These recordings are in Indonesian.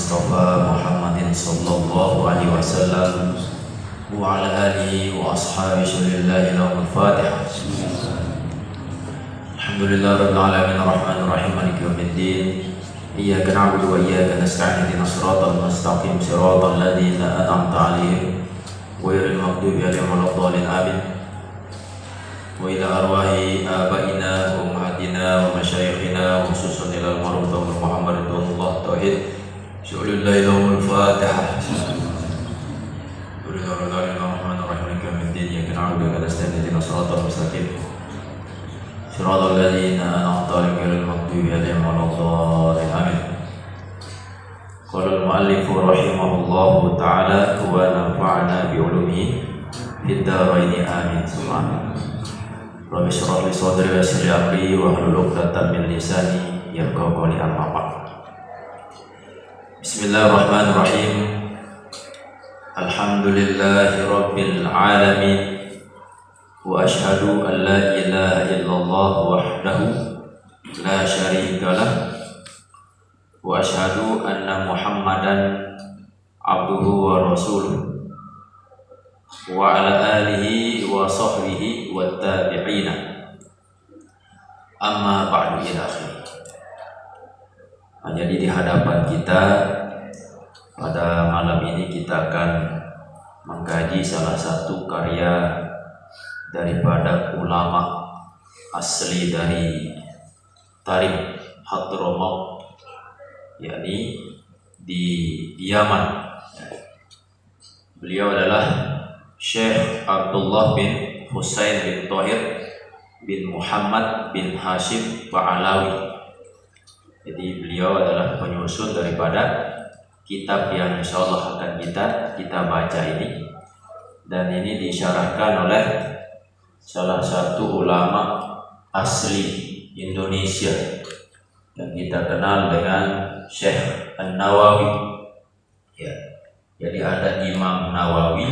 Mustafa Muhammadin sallallahu alaihi wasallam wa ala alihi wa ashabihi lahul Fatihah. Alhamdulillah rabbil alamin arrahmanir rahim maliki yaumiddin. Iyyaka na'budu wa iyyaka nasta'in ihdinas siratal mustaqim siratal ladzina an'amta 'alaihim ghairil maghdubi 'alaihim waladdallin amin. Wa ila arwahi abaina wa ummahatina wa masyayikhina wa khususan ila al-marhum Muhammad radhiyallahu tauhid syu'lillahi lahul Fatihah. Bismillahirrahmanirrahim iyyaka na'budu wa iyyaka nasta'in ihdinas siratal mustaqim siratal ladzina an'amta 'alaihim ghairil maghdubi 'alaihim waladdallin amin. Qala al-mu'allif rahimahullahu ta'ala wa nafa'ana bi 'ulumihi fid dharain amin. Subhanallah. Rabbi shrah li sadri wa yassir li amri wa hlul 'uqdatam min lisani yafqahu qawli. Amma ba'd. Bismillahirrahmanirrahim. Alhamdulillahi rabbil alamin. Wa ashhadu an la ilaha illallah wahdahu la syarika lah. Wa ashhadu anna Muhammadan abduhu wa rasuluh wa ala alihi wa sahbihi wa tabi'ina. Amma ba'du ila akhir. Jadi di hadapan kita pada malam ini kita akan mengkaji salah satu karya daripada ulama asli dari Tarim Hadramaut, yakni di Yaman. Beliau adalah Syekh Abdullah bin Husain bin Thahir bin Muhammad bin Hashim Ba'alawi. Jadi beliau adalah penyusun daripada kitab yang insyaallah akan kita baca ini, dan ini disyarahkan oleh salah satu ulama asli Indonesia yang kita kenal dengan Syekh An-Nawawi. Ya. Jadi ada Imam Nawawi.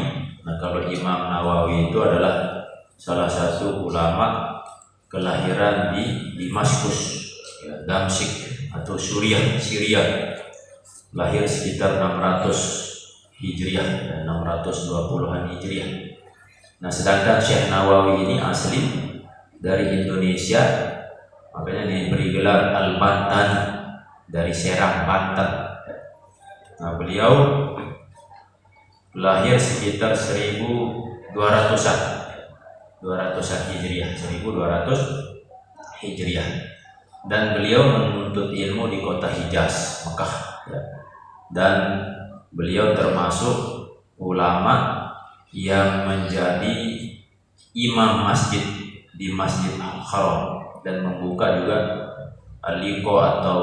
Nah, kalau Imam Nawawi itu adalah salah satu ulama kelahiran di Damaskus, ya, Damsyik atau Syria. Lahir sekitar 600 Hijriah dan 620-an Hijriah. Nah, sedangkan Syekh Nawawi ini asli dari Indonesia, makanya diberi gelar Al-Bantani, dari Serang, Banten. Nah, beliau lahir sekitar 1200-an Hijriah, 1200 Hijriah. Dan beliau menuntut ilmu di kota Hijaz, Mekah, ya. Dan beliau termasuk ulama yang menjadi imam masjid di Masjidil Haram dan membuka juga al-liqa atau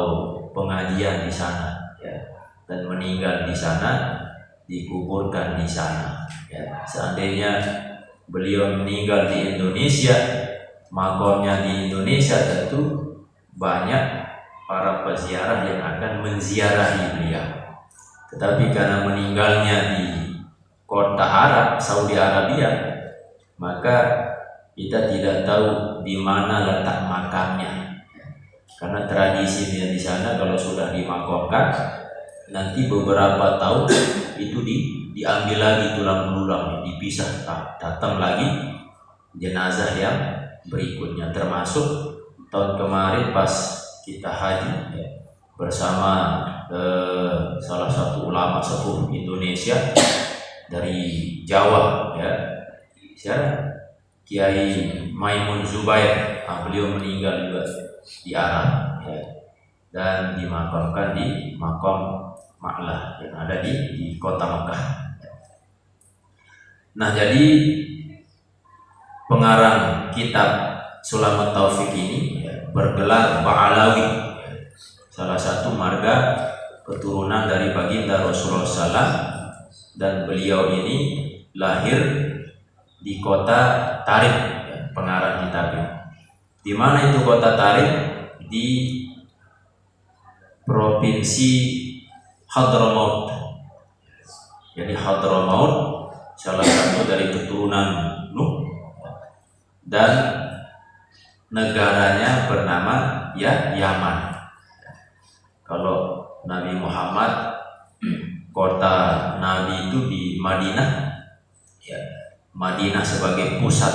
pengajian di sana, ya. Dan meninggal di sana, dikuburkan di sana, ya. Seandainya beliau meninggal di Indonesia, makomnya di Indonesia, tentu banyak para peziarah yang akan menziarahi beliau. Tetapi karena meninggalnya di kota Arab, Saudi Arabia, maka kita tidak tahu di mana letak makamnya. Karena tradisinya di sana kalau sudah dimakamkan, nanti beberapa tahun itu diambil lagi tulang belulang, dipisah, datang lagi jenazah yang berikutnya. Termasuk tahun kemarin pas kita haji, ya, bersama salah satu ulama sepuh Indonesia dari Jawa, ya, Kiai Maimun Zubair. Beliau meninggal juga di Arab, ya, dan dimakamkan di makam Ma'lah yang ada di kota Mekah. Nah, jadi pengarang kitab Sulamat Taufik ini, ya, bergelar Ba'alawi, ya, salah satu marga keturunan dari baginda Rasulullah SAW, dan beliau ini lahir di kota Tarim, ya, pengarang kitabnya. Di mana itu kota Tarim? Di provinsi Hadramaut. Jadi Hadramaut salah satu dari keturunan Nuh, dan negaranya bernama Yaman. Kalau Nabi Muhammad kota Nabi itu di Madinah, ya, Madinah sebagai pusat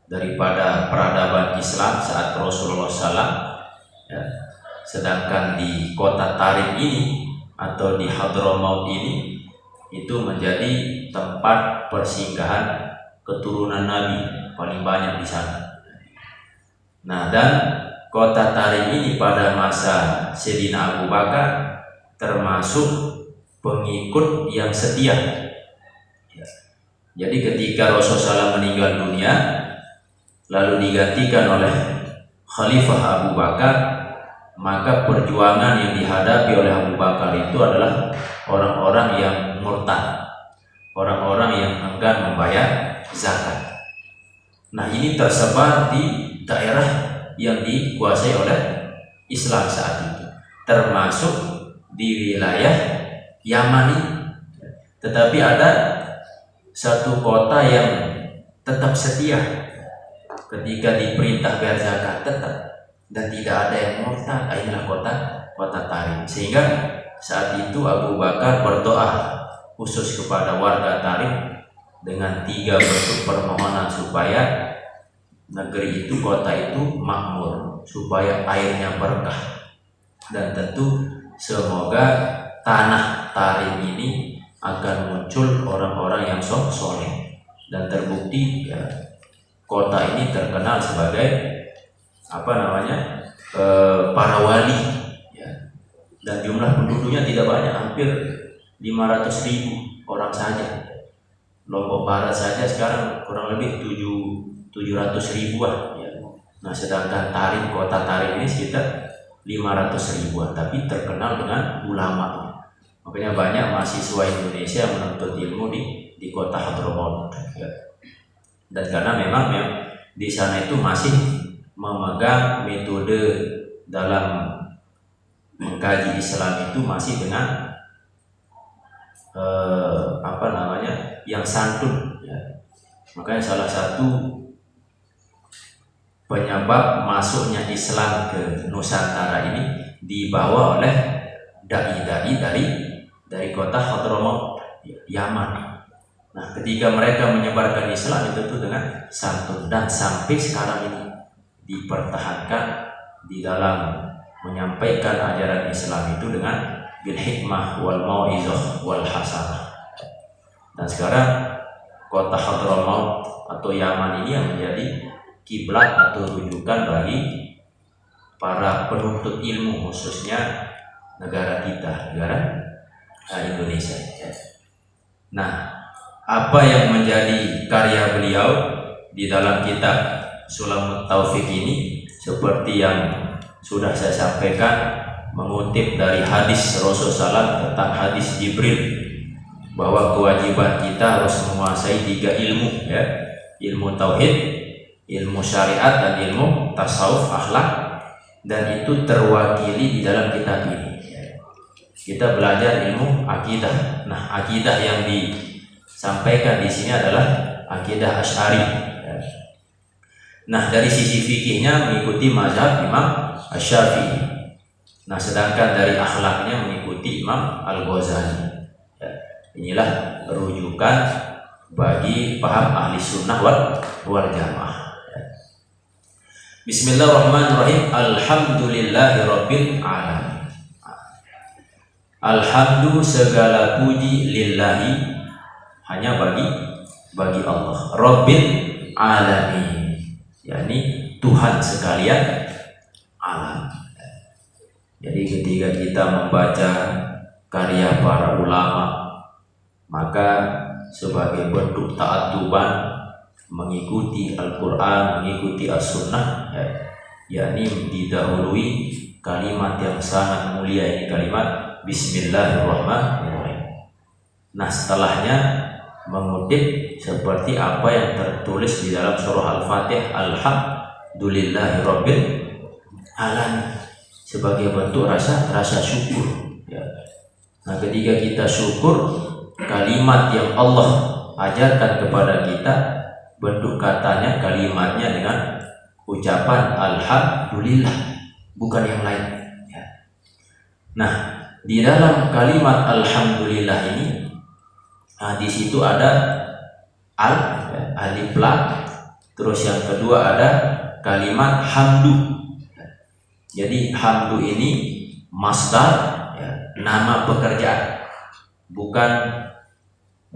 daripada peradaban Islam saat Rasulullah SAW, ya. Sedangkan di kota Tarim ini atau di Hadramaut ini itu menjadi tempat persinggahan keturunan Nabi paling banyak di sana. Nah, dan kota Tarim ini pada masa Sayyidina Abu Bakar termasuk pengikut yang setia. Jadi ketika Rasulullah SAW meninggal dunia lalu digantikan oleh Khalifah Abu Bakar, maka perjuangan yang dihadapi oleh Abu Bakar itu adalah orang-orang yang murtad, orang-orang yang enggan membayar zakat. Nah, ini tersebar di daerah yang dikuasai oleh Islam saat itu, termasuk di wilayah Yaman. Tetapi ada satu kota yang tetap setia ketika diperintah bayar zakat, tetap, dan tidak ada yang murtad. Inilah kota Tarim. Sehingga saat itu Abu Bakar berdoa khusus kepada warga Tarim dengan 3 bentuk permohonan supaya negeri itu, kota itu makmur, supaya airnya berkah, dan tentu semoga tanah Tarim ini akan muncul orang-orang yang soleh. Dan terbukti, ya, kota ini terkenal sebagai para wali, ya. Dan jumlah penduduknya tidak banyak, hampir 500.000 orang saja. Lombok Barat saja sekarang kurang lebih 700 ribuan, ya. Nah, sedangkan Tarim, kota Tarim ini sekitar 500 ribuan, tapi terkenal dengan ulama. Makanya banyak mahasiswa Indonesia menuntut ilmu di kota Hadramaut, ya. Dan karena memang yang di sana itu masih memegang metode dalam mengkaji Islam itu masih dengan yang santun, ya. Makanya salah satu penyebab masuknya Islam ke Nusantara ini dibawa oleh dai-dai dari kota Hadramaut, Yaman. Nah, ketika mereka menyebarkan Islam itu tuh dengan santun, dan sampai sekarang ini dipertahankan di dalam menyampaikan ajaran Islam itu dengan bil hikmah wal mau'izah wal hasanah. Dan sekarang kota Hadramaut atau Yaman ini yang menjadi kiblat atau rujukan bagi para penuntut ilmu, khususnya negara kita, negara Indonesia. Nah, apa yang menjadi karya beliau di dalam kitab Sulamut Taufik ini, seperti yang sudah saya sampaikan, mengutip dari hadis Rasulullah SAW tentang hadis Jibril, bahwa kewajiban kita harus menguasai 3 ilmu, ya, ilmu tauhid, ilmu syariat, dan ilmu tasawuf akhlak, dan itu terwakili di dalam kitab ini. Kita belajar ilmu akidah. Nah, akidah yang disampaikan di sini adalah akidah Asy'ari. Nah, dari sisi fikihnya mengikuti mazhab Imam Asy-Syafi'i. Nah, sedangkan dari akhlaknya mengikuti Imam Al-Ghazali. Inilah rujukan bagi paham ahli sunnah wal jamaah. Bismillahirrahmanirrahim. Alhamdulillahirabbil alamin. Alhamdu, segala puji, lillahi, hanya bagi Allah, Rabbil alamin, yakni Tuhan sekalian alam. Jadi ketika kita membaca karya para ulama, maka sebagai bentuk ta'adduban mengikuti Al-Quran, mengikuti As-Sunnah, ya, yakni didahului kalimat yang sangat mulia ini, kalimat Bismillahirrahmanirrahim. Nah, setelahnya mengutip seperti apa yang tertulis di dalam surah Al-Fatihah, Alhamdulillahirabbil alamin, sebagai bentuk rasa syukur, ya. Nah, ketika kita syukur, kalimat yang Allah ajarkan kepada kita, bentuk katanya, kalimatnya dengan ucapan alhamdulillah, bukan yang lain, ya. Nah, Di dalam kalimat alhamdulillah ini, di situ ada al, ya, alif lam. Terus yang kedua ada kalimat hamdu. Jadi hamdu ini masdar, ya, nama pekerjaan, bukan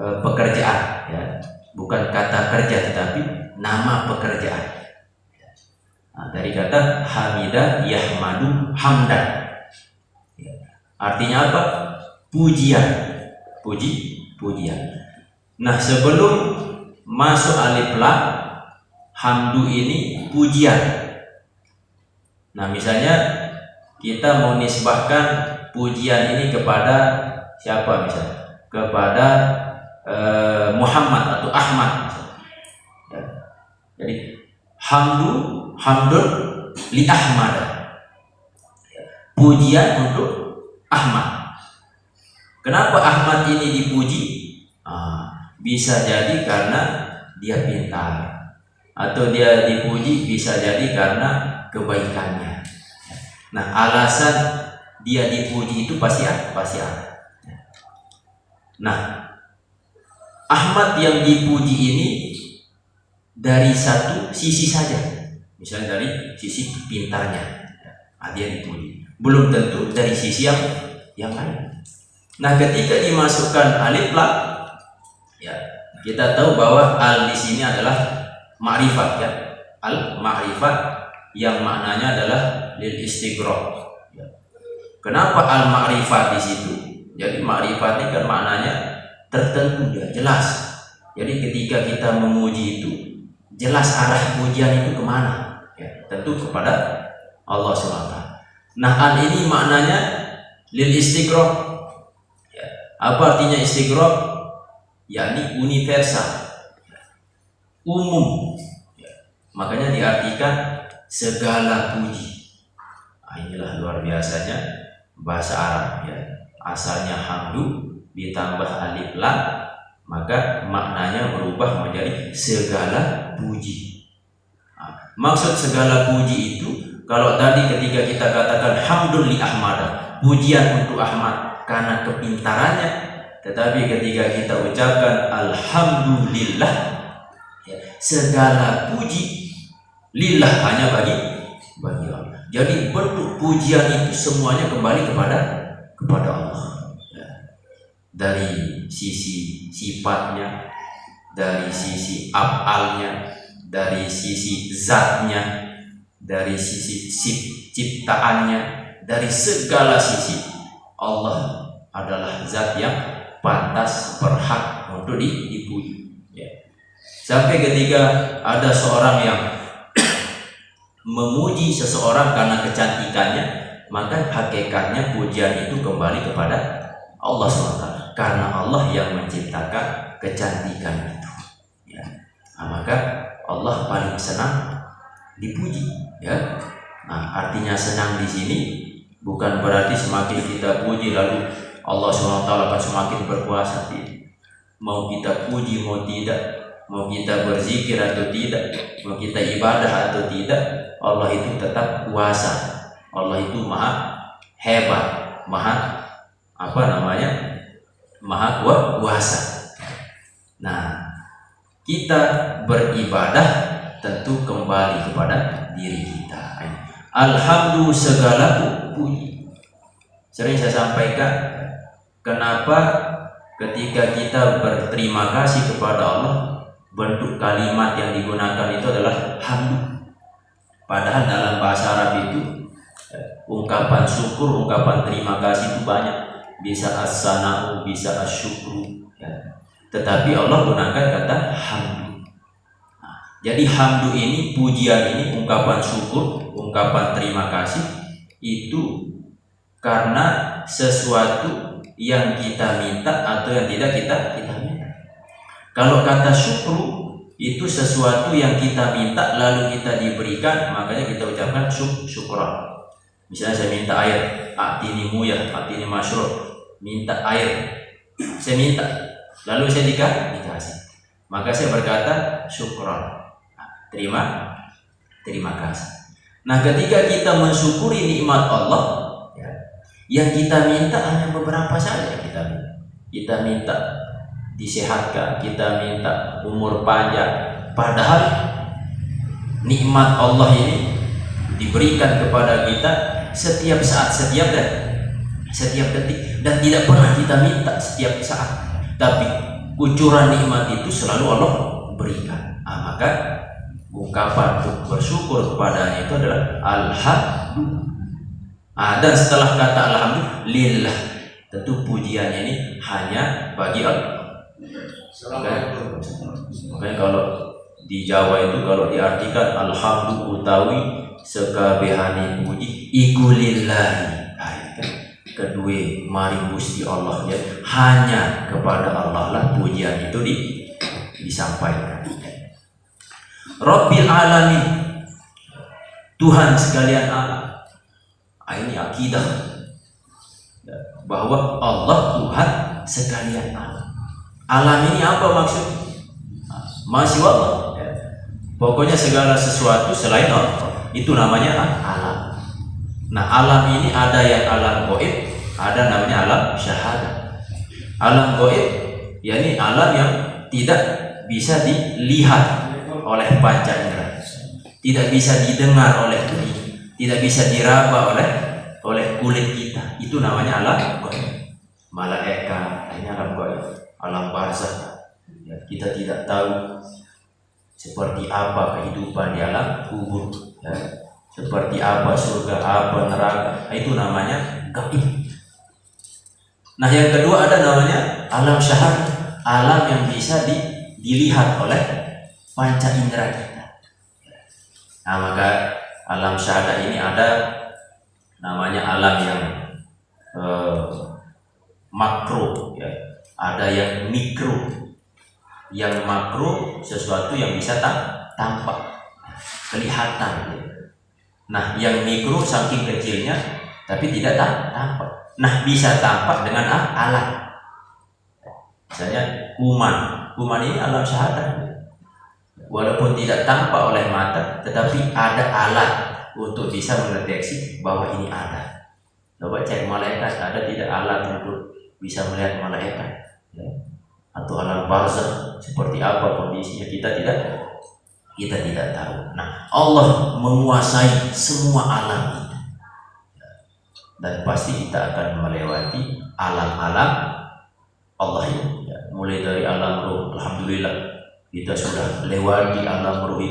pekerjaan, ya, bukan kata kerja tetapi nama pekerjaan. Dari kata hamidah yahmadu hamdan, ya. Artinya apa? Pujian, pujian. Nah, sebelum masuk alif lam, hamdu ini pujian. Nah, misalnya kita mau nisbahkan pujian ini kepada siapa, misalnya kepada Muhammad atau Ahmad, ya. Jadi hamdun li Ahmad, ya. Pujian untuk Ahmad. Kenapa Ahmad ini dipuji? Bisa jadi karena dia pintar, atau dia dipuji bisa jadi karena kebaikannya. Nah, alasan dia dipuji itu pasti ada. Nah, Ahmad yang dipuji ini dari satu sisi saja, misalnya dari sisi pintarnya, dia dipuji. Belum tentu dari sisi yang lain. Nah, ketika dimasukkan alif lam, ya, kita tahu bahwa al di sini adalah ma'rifat, ya. Al ma'rifat yang maknanya adalah lil istighraq, ya. Kenapa al ma'rifat di situ? Jadi ma'rifat ini kan maknanya tertentu, ya, jelas. Jadi ketika kita memuji itu jelas arah pujian itu kemana, ya, tentu kepada Allah SWT. Nah, al ini maknanya lil istighraq. Apa artinya istighraq? Yakni universal, umum, ya. Makanya diartikan segala puji. Inilah luar biasanya bahasa Arab, ya. Asalnya hamdu ditambah alif lam, maka maknanya berubah menjadi segala puji. Maksud segala puji itu, kalau tadi ketika kita katakan hamdun li Ahmad, pujian untuk Ahmad karena kepintarannya, tetapi ketika kita ucapkan alhamdulillah, ya, segala puji lillah, hanya bagi Allah. Jadi bentuk pujian itu semuanya kembali kepada Allah, ya. Dari sisi sifatnya, dari sisi af'alnya, dari sisi zatnya, dari sisi ciptaannya, dari segala sisi Allah adalah zat yang pantas, berhak untuk dipuji, ya. Sampai ketika ada seorang yang memuji seseorang karena kecantikannya, maka hakikatnya pujian itu kembali kepada Allah SWT, karena Allah yang menciptakan kecantikan itu, ya. Maka Allah paling senang dipuji, ya. Nah, artinya senang di sini bukan berarti semakin kita puji lalu Allah SWT akan semakin berkuasa. Mau kita puji mau tidak, mau kita berzikir atau tidak, mau kita ibadah atau tidak, Allah itu tetap kuasa. Allah itu maha hebat, maha maha kuasa. Nah, kita beribadah tentu kembali kepada diri kita. Alhamdulillah, segala puji. Sering saya sampaikan, kenapa ketika kita berterima kasih kepada Allah, bentuk kalimat yang digunakan itu adalah hamdu. Padahal dalam bahasa Arab itu ungkapan syukur, ungkapan terima kasih itu banyak. Bisa as-sana'u, bisa as-syukru, ya. Tetapi Allah gunakan kata hamdu. Jadi hamdu ini, pujian ini, ungkapan syukur, ungkapan terima kasih itu karena sesuatu yang kita minta atau yang tidak kita minta. Kalau kata syukru itu sesuatu yang kita minta lalu kita diberikan, makanya kita ucapkan syukran. Misalnya saya minta air, atini muyah, atini masyrub, minta air, saya minta lalu saya dikasih, maka saya berkata syukran. Terima kasih. Nah, ketika kita mensyukuri nikmat Allah, ya, Yang kita minta hanya beberapa saja. Kita minta disehatkan, kita minta umur panjang. Padahal nikmat Allah ini diberikan kepada kita setiap saat, setiap detik, dan tidak pernah kita minta setiap saat. Tapi kucuran nikmat itu selalu Allah berikan. Maka ungkapan untuk bersyukur kepadanya itu adalah alhamdulillah. Dan setelah kata alhamdulillah, tentu pujiannya ini hanya bagi Allah. Makanya kalau di Jawa itu kalau diartikan alhamdulillah utawi sekabehane puji iku lillahi. Kedua mari Gusti Allah, ya, hanya kepada Allah lah pujian itu disampaikan. Rabbil alamin, Tuhan sekalian alam. Ini akidah, ya, bahwa Allah Tuhan sekalian alam. Alam ini apa maksudnya? Masih Allah, ya. Pokoknya segala sesuatu selain Allah itu namanya alam. Nah, alam ini ada yang alam gaib, ada namanya alam syahadah. Alam gaib, yakni alam yang tidak bisa dilihat oleh panca indera, tidak bisa didengar oleh telinga, tidak bisa diraba oleh kulit kita. Itu namanya alam gaib. Malaikat, ini alam gaib, alam barzakh. Ya, kita tidak tahu seperti apa kehidupan di alam kubur, ya, seperti apa surga, apa neraka. Itu namanya gaib. Nah, yang kedua ada namanya alam syahadah, alam yang bisa dilihat oleh panca indera kita. Nah, maka alam syahadah ini ada namanya alam yang makro, ya. Ada yang mikro. Yang makro sesuatu yang bisa tampak, kelihatan, ya. Nah, yang mikro saking kecilnya tapi tidak tampak. Nah, bisa tampak dengan alat. Misalnya kuman ini alam syahadah. Walaupun tidak tampak oleh mata, tetapi ada alat untuk bisa mendeteksi bahwa ini ada. Coba cek malaikat, ada tidak alat untuk bisa melihat malaikat, ya? Atau alam barzakh seperti apa kondisinya, kita tidak tahu. Nah, Allah menguasai semua alam itu, dan pasti kita akan melewati alam-alam Allah ini, ya. Mulai dari alam ruh, alhamdulillah kita sudah lewati alam ruh.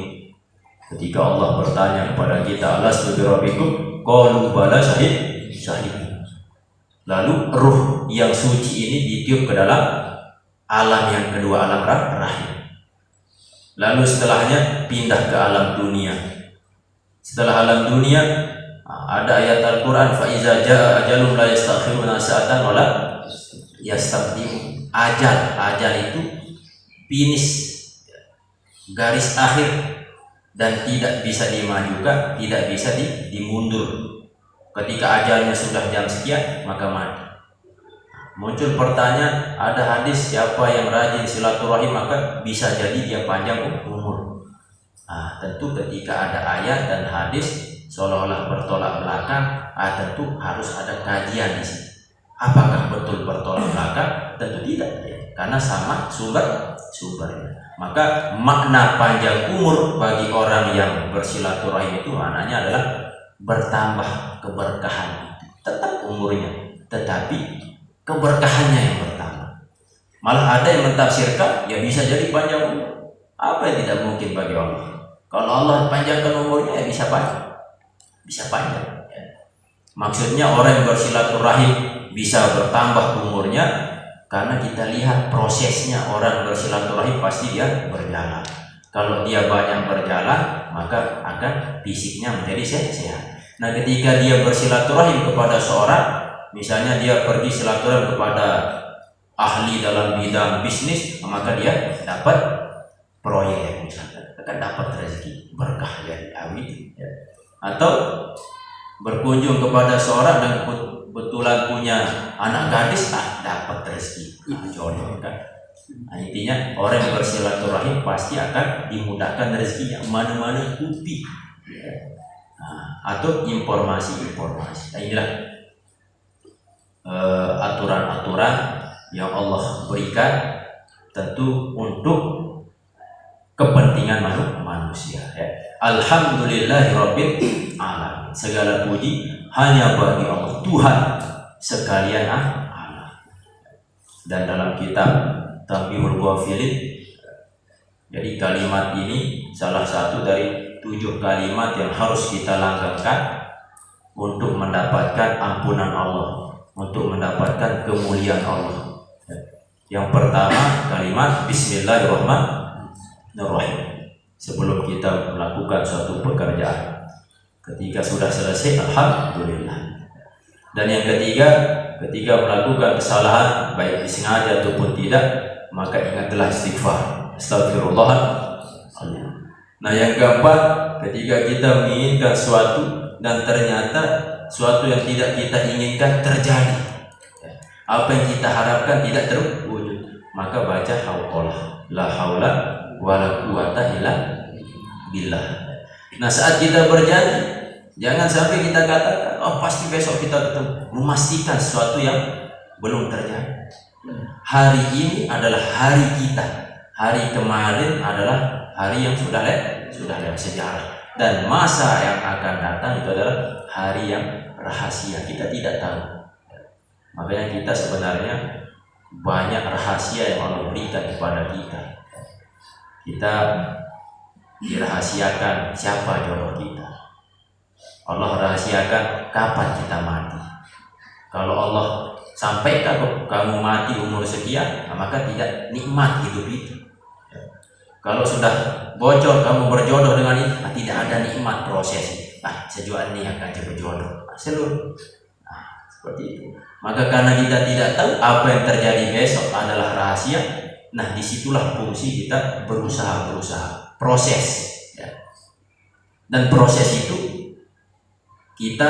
Ketika Allah bertanya kepada kita, alastu birabbikum, qalu bala, syahid. Lalu ruh yang suci ini ditiup ke dalam alam yang kedua, alam rahim. Lalu setelahnya pindah ke alam dunia. Setelah alam dunia ada ayat Al-Quran, fa iza jaa ajalum la yastakhiruna sa'atan wa la yastaqdimun. Ajal itu finish, garis akhir, dan tidak bisa dimajukan, tidak bisa dimundur. Ketika ajalnya sudah jam sekian, maka mati. Muncul pertanyaan, ada hadis siapa yang rajin silaturahim maka bisa jadi dia panjang umur. Tentu ketika ada ayat dan hadis seolah-olah bertolak belakang, tentu harus ada kajian di sini. Apakah betul bertolak belakang? Tentu tidak, ya. Karena sama sumbernya. Maka makna panjang umur bagi orang yang bersilaturahim itu maknanya adalah bertambah keberkahan. Tetap umurnya, tetapi keberkahannya yang pertama. Malah ada yang mentafsirkan, ya bisa jadi panjang umur. Apa yang tidak mungkin bagi Allah? Kalau Allah panjangkan umurnya, ya bisa panjang, ya. Maksudnya orang yang bersilaturahim bisa bertambah umurnya karena kita lihat prosesnya. Orang bersilaturahim pasti dia berjalan. Kalau dia banyak berjalan, maka akan fisiknya menjadi sehat. Nah, ketika dia bersilaturahim kepada seorang, misalnya dia pergi silaturahim kepada ahli dalam bidang bisnis, maka dia dapat proyek, misalnya akan dapat rezeki berkah dari awi, ya. Atau berkunjung kepada seorang dan kebetulan punya anak gadis, dapat rezeki, jodoh, kan. Nah, intinya orang yang bersilaturahim pasti akan dimudahkan rezekinya, mana-mana kupi, ya. Atau informasi. Nah, inilah aturan-aturan yang Allah berikan tentu untuk kepentingan manusia ya. Alhamdulillahirabbil alamin. Segala puji hanya bagi Allah, Tuhan sekalian alam. Dan dalam kitab Tanbihul Ghafilin, jadi kalimat ini salah satu dari 7 kalimat yang harus kita langgengkan untuk mendapatkan ampunan Allah, untuk mendapatkan kemuliaan Allah. Yang pertama kalimat Bismillahirrahmanirrahim. Sebelum kita melakukan suatu pekerjaan, ketika sudah selesai alhamdulillah. Dan yang ketiga, ketika melakukan kesalahan baik disengaja ataupun tidak, maka ingatlah istighfar, astagfirullahaladzim. Nah yang keempat, ketika kita menginginkan suatu dan ternyata suatu yang tidak kita inginkan terjadi, apa yang kita harapkan tidak terwujud, maka baca hauqalah, la haula wala quwata illa billah. Nah saat kita berjanji, jangan sampai kita katakan, oh pasti besok kita ketemu, memastikan sesuatu yang belum terjadi. Hari ini adalah hari kita, hari kemarin adalah hari yang sudah lewat sejarah, dan masa yang akan datang itu adalah hari yang rahasia, kita tidak tahu. Makanya kita sebenarnya banyak rahasia yang Allah berikan kepada kita. Kita dirahasiakan siapa jodoh kita. Allah rahasiakan kapan kita mati. Kalau Allah sampaikan kamu mati umur sekian, maka tidak nikmat hidup itu. Kalau sudah bocor kamu berjodoh dengan ini, tidak ada nikmat proses. Sejuan ini akan berjodoh. Seluruh. Seperti itu. Maka karena kita tidak tahu apa yang terjadi besok adalah rahasia, nah disitulah fungsi kita berusaha proses ya. Dan proses itu kita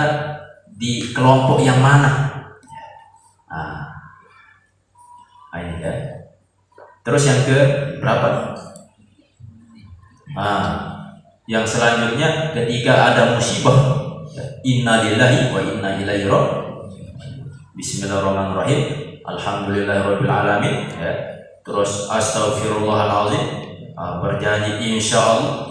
di kelompok yang mana? Ini ya. Terus yang ke berapa? Yang selanjutnya ketika ada musibah, innalillahi wa inna ilaihi raji'un. Bismillahirrahmanirrahim. Alhamdulillahirabbil alamin ya. Terus astaghfirullahalazim, berjanji insyaallah.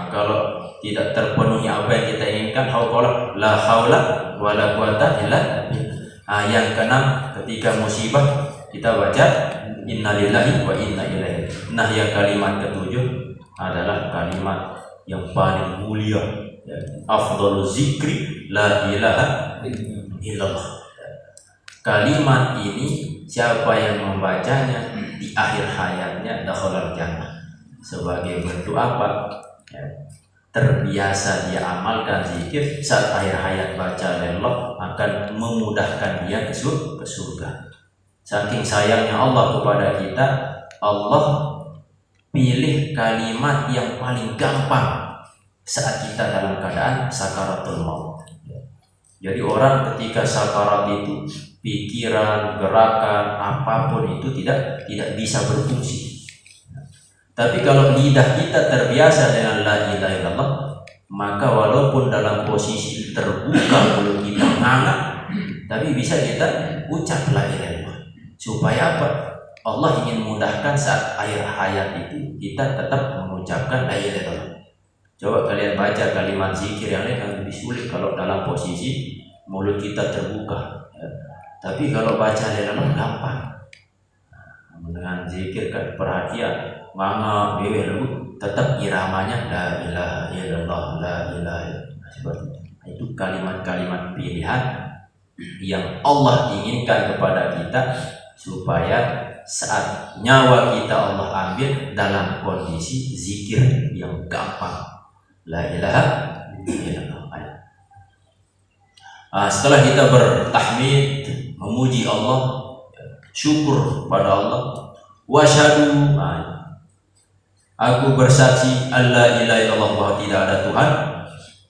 Kalau tidak terpenuhi apa yang kita inginkan, hauqalah, la haula wala quwata illa billah. Yang keenam, ketika musibah kita baca innalillahi wa inna ilaihi. Nah, yang kalimat ketujuh adalah kalimat yang paling mulia ya. Afdhaluz zikri la ilaha illallah. Kalimat ini siapa yang membacanya di akhir hayatnya dakhalal jannah. Sebagai bentuk apa? Ya, terbiasa dia amalkan zikir, saat akhir hayat baca Allah akan memudahkan dia ke surga. Saking sayangnya Allah kepada kita, Allah pilih kalimat yang paling gampang saat kita dalam keadaan sakaratul maut. Jadi orang ketika sakarat itu pikiran, gerakan, apapun itu tidak bisa berfungsi. Tapi kalau lidah kita terbiasa dengan la ilaha illallah, maka walaupun dalam posisi terbuka mulut kita menganga, tapi bisa kita ucap la ilaha illallah. Supaya apa? Allah ingin mudahkan saat akhir hayat itu kita tetap mengucapkan la ilaha illallah. Coba kalian baca kalimat zikir yang lain yang lebih sulit kalau dalam posisi mulut kita terbuka. Tapi kalau baca la ilaha illallah gampang. Dengan zikir kan perhatian, mama bebe lagu tetap iramanya la ilaha illallah, la ilaha illallah. Seperti itu kalimat-kalimat pilihan yang Allah inginkan kepada kita supaya saat nyawa kita Allah ambil dalam kondisi zikir yang gampang, la ilaha illallah. Setelah kita bertahmid, memuji Allah, syukur pada Allah, wasyhadu, aku bersaksi alla ilaha illallah, bahwa tidak ada Tuhan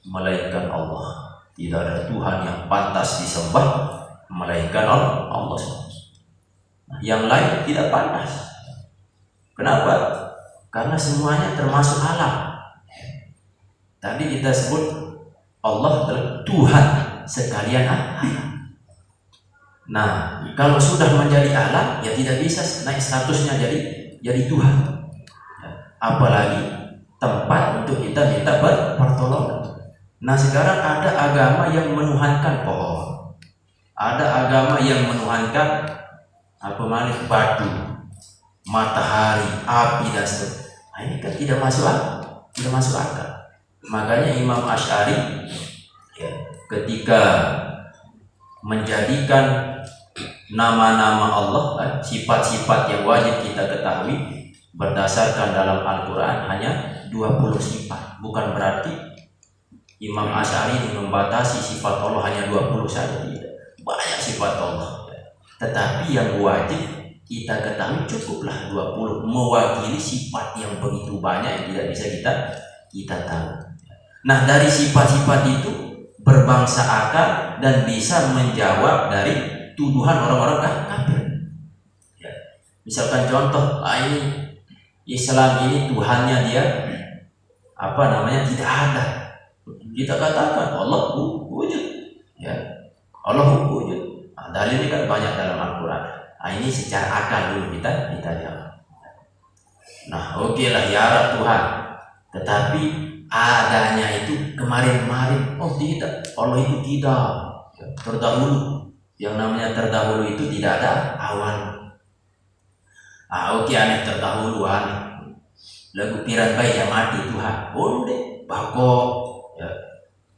melainkan Allah. Tidak ada Tuhan yang pantas disembah melainkan Allah. Yang lain tidak pantas. Kenapa? Karena semuanya termasuk alam. Tadi kita sebut Allah adalah Tuhan sekalian alam. Nah, kalau sudah menjadi Allah, ya tidak bisa naik statusnya jadi Tuhan. Ya, apalagi tempat untuk kita minta pertolongan. Nah, sekarang ada agama yang menuhankan pohon, ada agama yang menuhankan batu, matahari, api dan seterusnya. Nah, ini kan tidak masuk akal. Makanya Imam Asy'ari ya, ketika menjadikan nama-nama Allah, sifat-sifat yang wajib kita ketahui berdasarkan dalam Al-Quran hanya 20 sifat. Bukan berarti Imam Asy'ari membatasi sifat Allah hanya 20 saja, tidak. Banyak sifat Allah. Tetapi yang wajib kita ketahui cukuplah 20, mewakili sifat yang begitu banyak yang tidak bisa kita tahu. Nah, dari sifat-sifat itu berbangsa akal dan bisa menjawab dari tuduhan orang-orang kafir. Ya. Misalkan contoh, ini Islam ini Tuhannya dia tidak ada. Kita katakan Allah wujud, ya Allah wujud. Nah, dalil ini kan banyak dalam Al-Quran. Nah, ini secara akal dulu kita jawab. Nah, oke lah ya Rab Tuhan, tetapi adanya itu kemarin-kemarin. Oh tidak, Allah itu tidak terdahulu. Yang namanya terdahulu itu tidak ada awal. Oke, aneh terdahulu aneh. Lagu piran bayi yang mati Tuhan. Boleh bakok ya.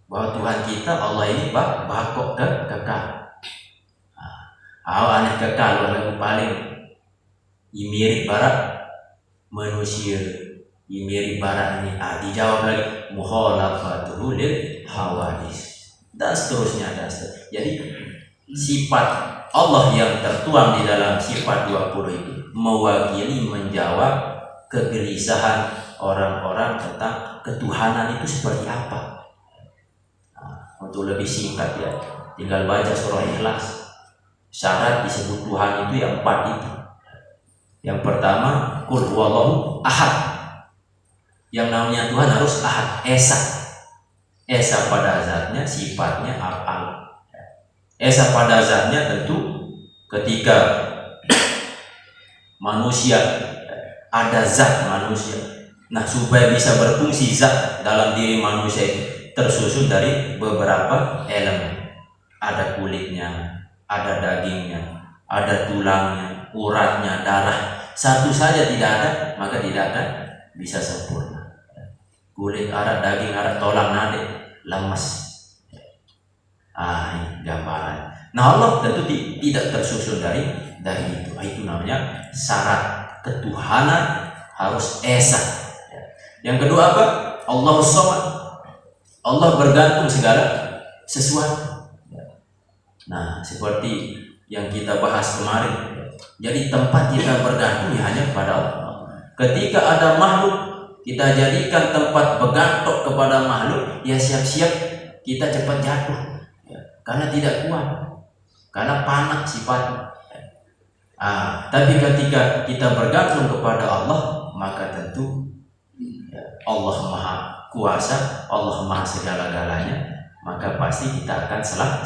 Bahwa Tuhan kita Allah ini bakok kekal. Aneh kekal lagu paling mirip barat manusia. Mirip barat ini dijawab lagi mukhalafatuhu lil hawadis dan seterusnya. Jadi sifat Allah yang tertuang di dalam sifat 20 itu mewakili menjawab kegelisahan orang-orang tentang ketuhanan itu seperti apa. Untuk lebih singkat ya, tinggal baca surah Ikhlas. Syarat disebut Tuhan itu yang 4 itu. Yang pertama, qul huwallahu ahad. Yang namanya Tuhan harus ahad, esa. Esa pada zatnya, sifatnya af'al. Esa pada zatnya tentu ketika manusia ada zat manusia. Nah, supaya bisa berfungsi zat dalam diri manusia itu tersusun dari beberapa elemen. Ada kulitnya, ada dagingnya, ada tulangnya, uratnya, darah. Satu saja tidak ada, maka tidak akan bisa sempurna. Kulit ada, daging ada, tulang nade, lemas. Ini gambaran. Nah, Allah tentu tidak tersusun dari itu. Itu namanya syarat ketuhanan harus esa. Yang kedua apa? Allah Somad. Allah bergantung segala sesuatu. Nah, seperti yang kita bahas kemarin. Jadi tempat kita bergantung hanya kepada Allah. Ketika ada makhluk kita jadikan tempat bergantung kepada makhluk, ya siap-siap kita cepat jatuh. Karena tidak kuat, karena panas sifatnya. Tapi ketika kita bergantung kepada Allah, maka tentu Allah Maha Kuasa, Allah Maha segala-galanya, maka pasti kita akan selamat.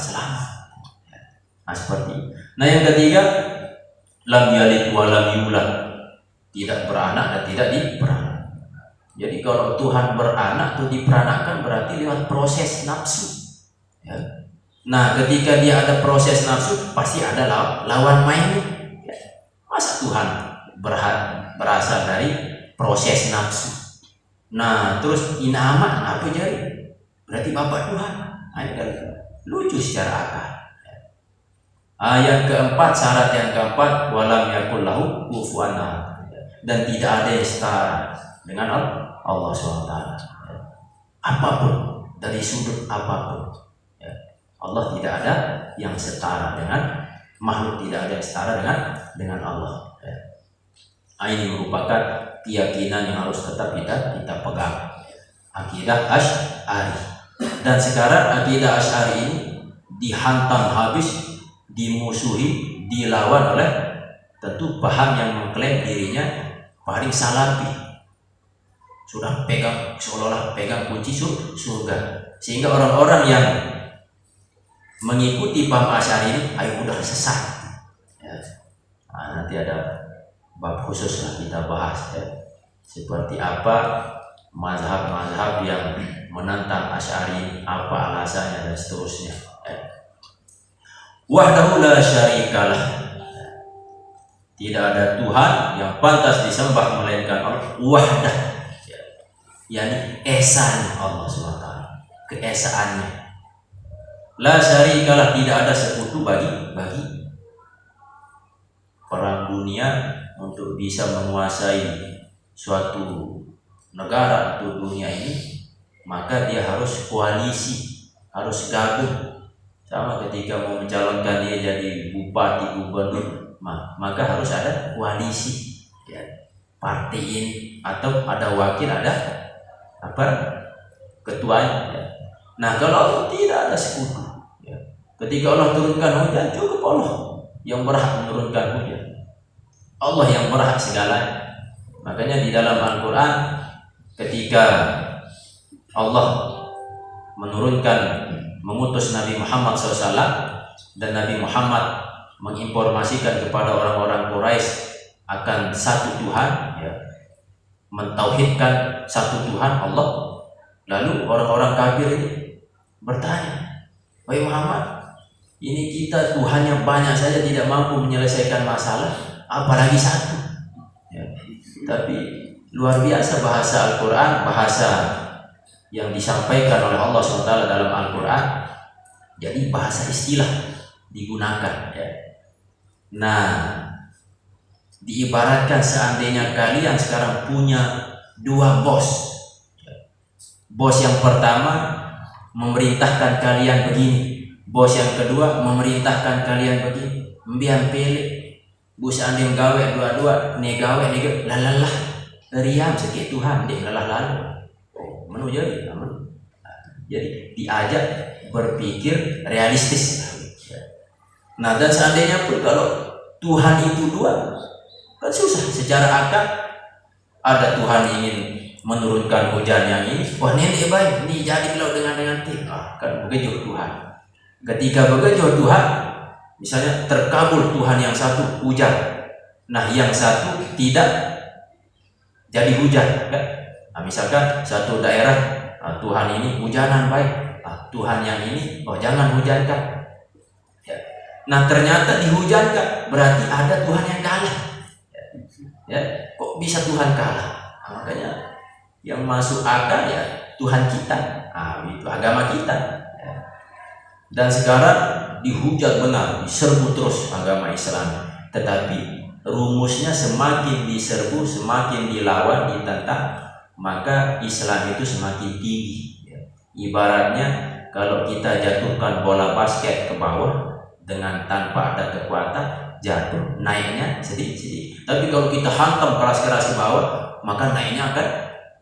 Nah, seperti itu. Nah, yang ketiga, lam yalid wa lam yulad, tidak beranak dan tidak diperanak. Jadi kalau Tuhan beranak itu diperanakan berarti lewat proses nafsu. Ya. Nah, ketika dia ada proses nafsu, pasti ada lawan mainnya. Ya. Masa Tuhan berasal dari proses nafsu? Nah, terus inama apa jadi? Berarti Bapak Tuhan. Lucu secara akal. Yang keempat, syarat yang keempat, walam yakul lahu kufuwan ahad. Dan tidak ada yang setara dengan Allah SWT. Apapun, dari sudut apapun. Allah tidak ada yang setara dengan makhluk, tidak ada yang setara dengan Allah. Ini merupakan keyakinan yang harus tetap kita pegang. Akidah Asy'ari. Dan sekarang akidah Asy'ari ini dihantam habis, dimusuhi, dilawan oleh tentu paham yang mengklaim dirinya paling salafi. Sudah seolah-olah pegang kunci surga. Sehingga orang-orang yang mengikuti paham Asy'ari ini, ayo udah sesat. Ya. Nah, nanti ada bab khusus lah kita bahas ya. Seperti apa mazhab-mazhab yang menentang Asy'ari, apa alasannya dan seterusnya. Ya. Wahdahu la syarikalah. Tidak ada Tuhan yang pantas disembah melainkan Allah. Wahdah, ya. Yani esanya Allah SWT, keesaannya. La syarikalah, tidak ada sekutu bagi perang dunia untuk bisa menguasai suatu negara atau dunia ini, maka dia harus koalisi, harus gabung. Sama ketika mau mencalonkan dia jadi bupati, gubernur, maka harus ada koalisi ya, partai ini atau ada wakil, ada apa ketuanya ya. Nah kalau Allah tidak ada sekutu ya. Ketika Allah turunkan hujan, cukup Allah yang berhak menurunkan hujan, Allah yang berhak segalanya. Makanya di dalam Al-Quran ketika Allah mengutus Nabi Muhammad SAW dan Nabi Muhammad menginformasikan kepada orang-orang Quraisy akan satu Tuhan ya, mentauhidkan satu Tuhan Allah. Lalu orang-orang kafir ini bertanya, wahai Muhammad, ini kita Tuhannya banyak saja tidak mampu menyelesaikan masalah, apalagi satu ya. Tapi luar biasa bahasa Al-Quran, bahasa yang disampaikan oleh Allah SWT dalam Al-Quran, jadi bahasa istilah digunakan ya. Nah, diibaratkan seandainya kalian sekarang punya dua bos. Bos yang pertama memerintahkan kalian begini, bos yang kedua memerintahkan kalian begini. Mbian pilih, bu seandainya gawe dua-dua, ne gawe lalalah, riam sakit Tuhan deh lalah lalu. Menu jadi, jadi diajak berpikir realistis. Nah dan seandainya pun kalau Tuhan itu dua, kan susah secara akal. Ada Tuhan ingin menurunkan hujan yang ini, wah nenek baik, ini jadi kalau dengan tim, kan begitu Tuhan. Ketika begitu Tuhan, misalnya terkabul Tuhan yang satu hujan, nah yang satu tidak jadi hujan, kan? Nah, misalkan satu daerah, Tuhan ini hujanan baik, Tuhan yang ini, oh jangan hujankan. Nah ternyata dihujankan, berarti ada Tuhan yang kalah ya. Kok bisa Tuhan kalah? Nah, makanya yang masuk akal ya Tuhan kita, itu agama kita ya. Dan sekarang dihujat benar, diserbu terus agama Islam. Tetapi rumusnya semakin diserbu, semakin dilawan, ditentang, maka Islam itu semakin tinggi ya. Ibaratnya kalau kita jatuhkan bola basket ke bawah dengan tanpa ada kekuatan, jatuh, naiknya sedikit-sedikit. Tapi kalau kita hantam keras-keras ke bawah, maka naiknya akan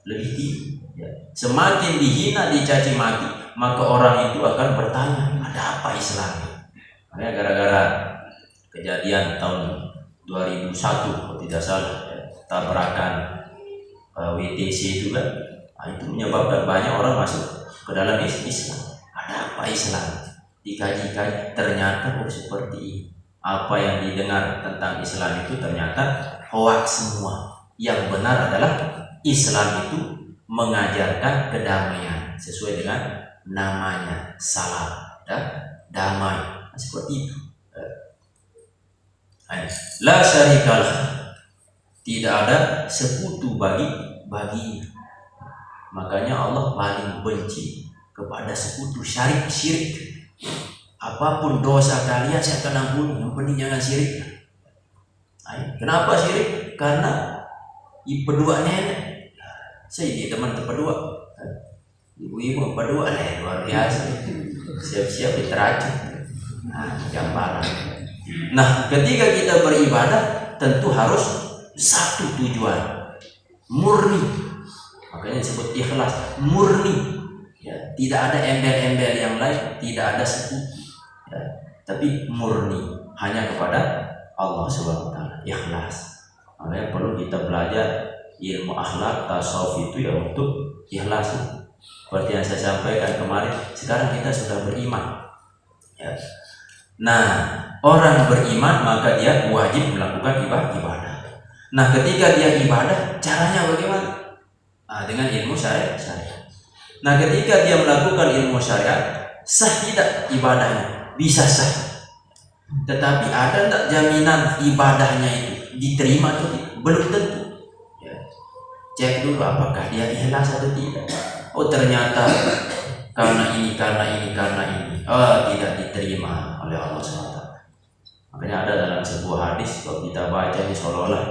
lebih tinggi ya. Semakin dihina, dicaci maki, maka orang itu akan bertanya, ada apa Islam? Makanya gara-gara kejadian tahun 2001 kalau tidak salah ya, tabrakan WTC itu kan, itu menyebabkan banyak orang masuk ke dalam Islam. Ada apa Islam? Dikaji-kaji, ternyata seperti ini. Apa yang didengar tentang Islam itu ternyata hoax semua. Yang benar adalah Islam itu mengajarkan kedamaian sesuai dengan namanya, salam dan damai, seperti itu. La syarikalah, tidak ada sekutu bagi. Makanya Allah paling benci kepada sekutu, syirik. Apapun dosa kalian saya akan ampuni, yang penting jangan syirik. Kenapa syirik? Karena berdua nenek. Saya ini teman berdua, ibu-ibu berdua luar biasa. Siap-siap diteracun. Gambaran. Nah, ketika kita beribadah tentu harus satu tujuan, murni. Makanya disebut ikhlas, murni. Ya, tidak ada embel-embel yang lain, tidak ada sekutu ya, tapi murni hanya kepada Allah Subhanahu wa taala, ikhlas. Makanya perlu kita belajar ilmu akhlak tasawuf itu ya untuk ikhlas. Seperti yang saya sampaikan kemarin, sekarang kita sudah beriman, Ya. Nah, orang beriman maka dia wajib melakukan ibadah. Nah, ketika dia ibadah, caranya bagaimana? Dengan ilmu syariat. Nah, ketika dia melakukan ilmu syariat, sah tidak ibadahnya? Bisa sah. Tetapi ada tak jaminan ibadahnya itu diterima atau tidak? Belum tentu. Ya. Cek dulu apakah dia ikhlas atau tidak. Oh, ternyata karena ini, tidak diterima oleh Allah SWT. Makanya ada dalam sebuah hadis, kalau kita baca di seolah-olah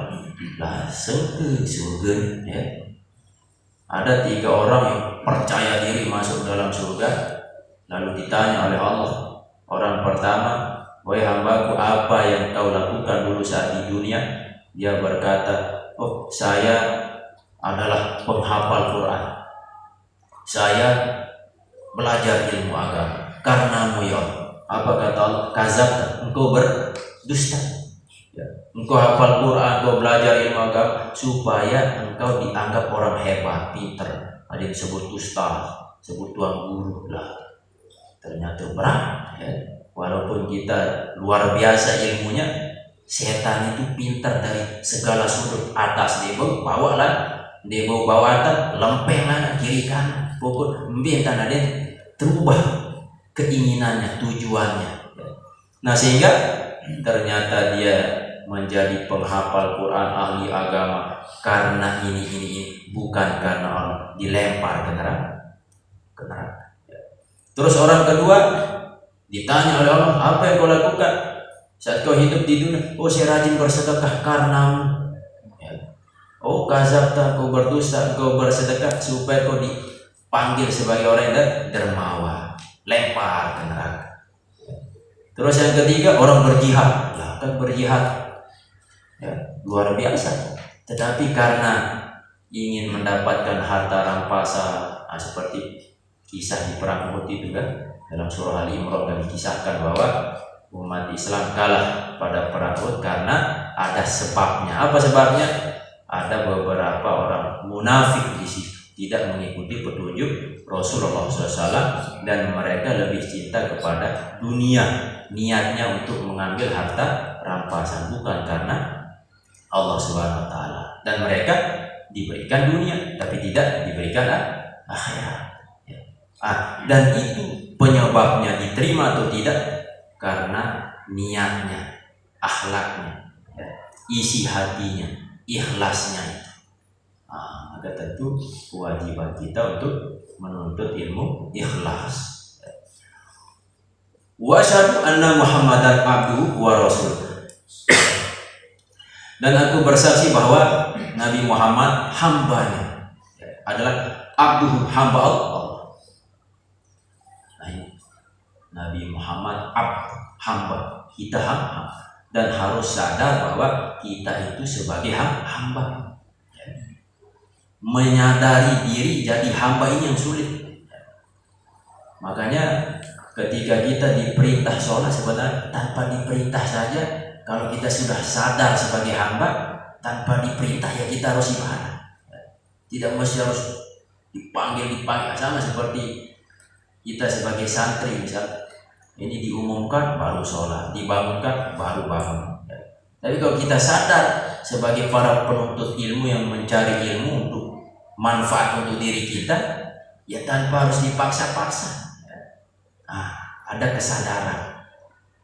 lah surga, ya. Ada 3 orang yang percaya diri masuk dalam surga, lalu ditanya oleh Allah. Orang pertama, wahai hambaku, apa yang kau lakukan dulu saat di dunia? Dia berkata, oh, saya adalah penghafal Quran, saya belajar ilmu agama karenamu ya Allah. Apa kata Allah? Kazabta, engkau berdusta. Ya. Engkau hafal Quran, engkau belajar ilmu agama supaya engkau dianggap orang hebat, pinter. Ada yang disebut ustaz, sebut tuan guru lah. Ternyata berat. Ya. Walaupun kita luar biasa ilmunya, setan itu pintar dari segala sudut. Atas dia bawa lah, dia bawa atas, lempeng lah kiri kanan. Pokok tanah dia terubah keinginannya, tujuannya. Nah, sehingga ternyata dia menjadi penghafal Quran, ahli agama karena ini, bukan karena Allah, dilempar ke neraka. Terus orang kedua ditanya oleh Allah, apa yang kau lakukan saat kau hidup di dunia? Oh, saya rajin bersedekah karenamu. Oh, kazabta, kau berdusta, kau bersedekah supaya kau dipanggil sebagai orang yang dermawan. Lempar ke neraka. Terus yang ketiga, orang berjihad. Ya, kan berjihad, ya, luar biasa. Tetapi karena ingin mendapatkan harta rampasan, seperti kisah di perang Uhud itu kan, dalam surah Ali Imran dan dikisahkan bahwa umat Islam kalah pada perang Uhud karena ada sebabnya. Apa sebabnya? Ada beberapa orang munafik di situ, tidak mengikuti petunjuk Rasulullah SAW, dan mereka lebih cinta kepada dunia, niatnya untuk mengambil harta rampasan, bukan karena Allah Subhanahu Wa Taala. Dan mereka diberikan dunia, tapi tidak diberikan akhirat. Dan itu penyebabnya diterima atau tidak karena niatnya, akhlaknya, isi hatinya, ikhlasnya itu. Maka tentu kewajiban kita untuk menuntut ilmu ikhlas. Wa asyhadu anna Muhammadan abduhu wa rasuluh. Dan aku bersaksi bahwa Nabi Muhammad hambanya, adalah abduhu, hamba Allah. Nah, ini Nabi Muhammad hamba, kita hamba, dan harus sadar bahwa kita itu sebagai hamba. Menyadari diri jadi hamba ini yang sulit. Makanya ketika kita diperintah sholat, sebenarnya tanpa diperintah saja, kalau kita sudah sadar sebagai hamba, tanpa diperintah ya kita harus ibadah. Tidak mesti harus dipanggil. Sama seperti kita sebagai santri, misalnya ini diumumkan baru sholat, dibangunkan baru bangun. Tapi kalau kita sadar sebagai para penuntut ilmu yang mencari ilmu untuk manfaat untuk diri kita, ya tanpa harus dipaksa-paksa. Ada kesadaran.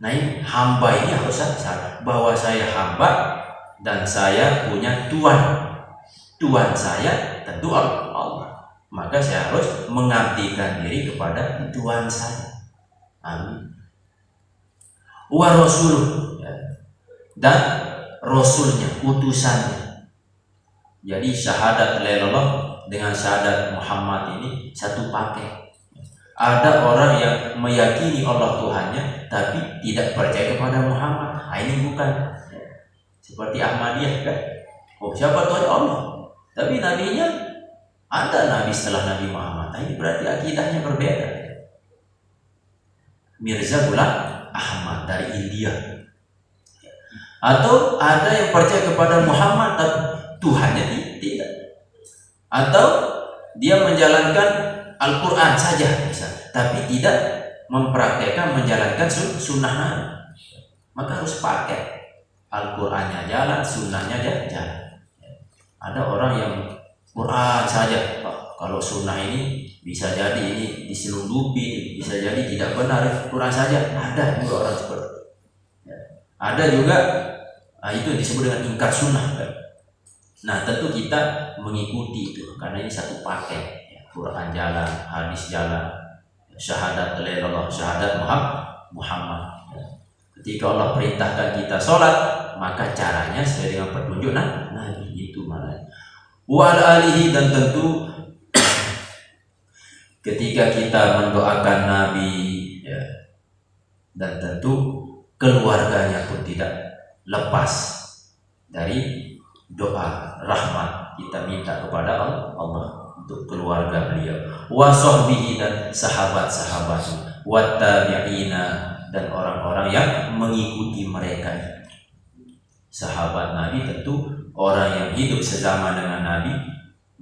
Nah, ini hamba ini harus sadar bahwa saya hamba dan saya punya Tuhan. Tuhan saya tentu Allah. Maka saya harus mengabdikan diri kepada Tuhan saya. Amin. Wa rasuluh, dan rasulnya, utusannya. Jadi syahadat la ilaha illallah dengan syahadat Muhammad ini satu paket. Ada orang yang meyakini Allah Tuhannya tapi tidak percaya kepada Muhammad. Ini bukan seperti Ahmadiyah kan? Oh, siapa Tuhan? Allah. Tapi nabinya ada nabi setelah Nabi Muhammad. Ini berarti akidahnya berbeda. Mirza Ghulam Ahmad dari India. Atau ada yang percaya kepada Muhammad tapi Tuhannya tidak. Atau dia menjalankan Al-Quran saja misalnya, tapi tidak mempraktekkan menjalankan sunnah Nabi, maka harus pakai Al-Qur'annya jalan, sunnahnya jalan. Ada orang yang Quran saja, kalau sunnah ini bisa jadi ini diselundupi, bisa jadi tidak benar, Quran saja. Ada juga orang seperti itu. Ada juga itu disebut dengan ingkar sunnah. Nah tentu kita mengikuti itu karena ini satu paket, Quran jalan, hadis jalan, syahadat la ilaha illallah, syahadat Muhammad. Ketika Allah perintahkan kita sholat, maka caranya sesuai dengan petunjuk Nabi itu malah. Wa alihi, dan tentu ketika kita mendoakan Nabi, ya, dan tentu keluarganya pun tidak lepas dari doa rahmat kita minta kepada Allah untuk keluarga beliau, wa sahbihi, dan sahabat-sahabatnya, wa tabi'ina, dan orang-orang yang mengikuti mereka. Sahabat Nabi tentu orang yang hidup sezaman dengan Nabi,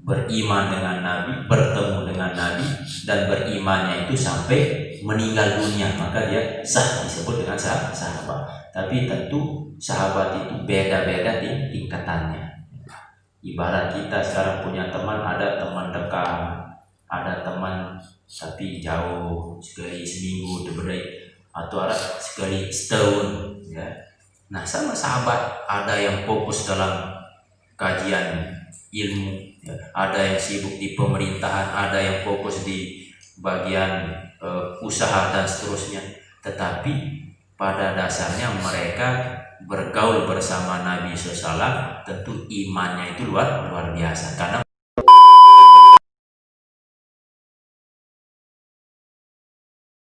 beriman dengan Nabi, bertemu dengan Nabi, dan berimannya itu sampai meninggal dunia, maka dia sah disebut dengan sahabat. Tapi tentu sahabat itu beda-beda tingkatannya. Ibarat kita sekarang punya teman, ada teman dekat, ada teman tapi jauh, sekali seminggu terberai, atau ada sekali setahun, ya. Nah sama sahabat, ada yang fokus dalam kajian ilmu, ya. Ada yang sibuk di pemerintahan, ada yang fokus di bagian usaha dan seterusnya. Tetapi pada dasarnya mereka bergaul bersama Nabi SAW, tentu imannya itu luar biasa, karena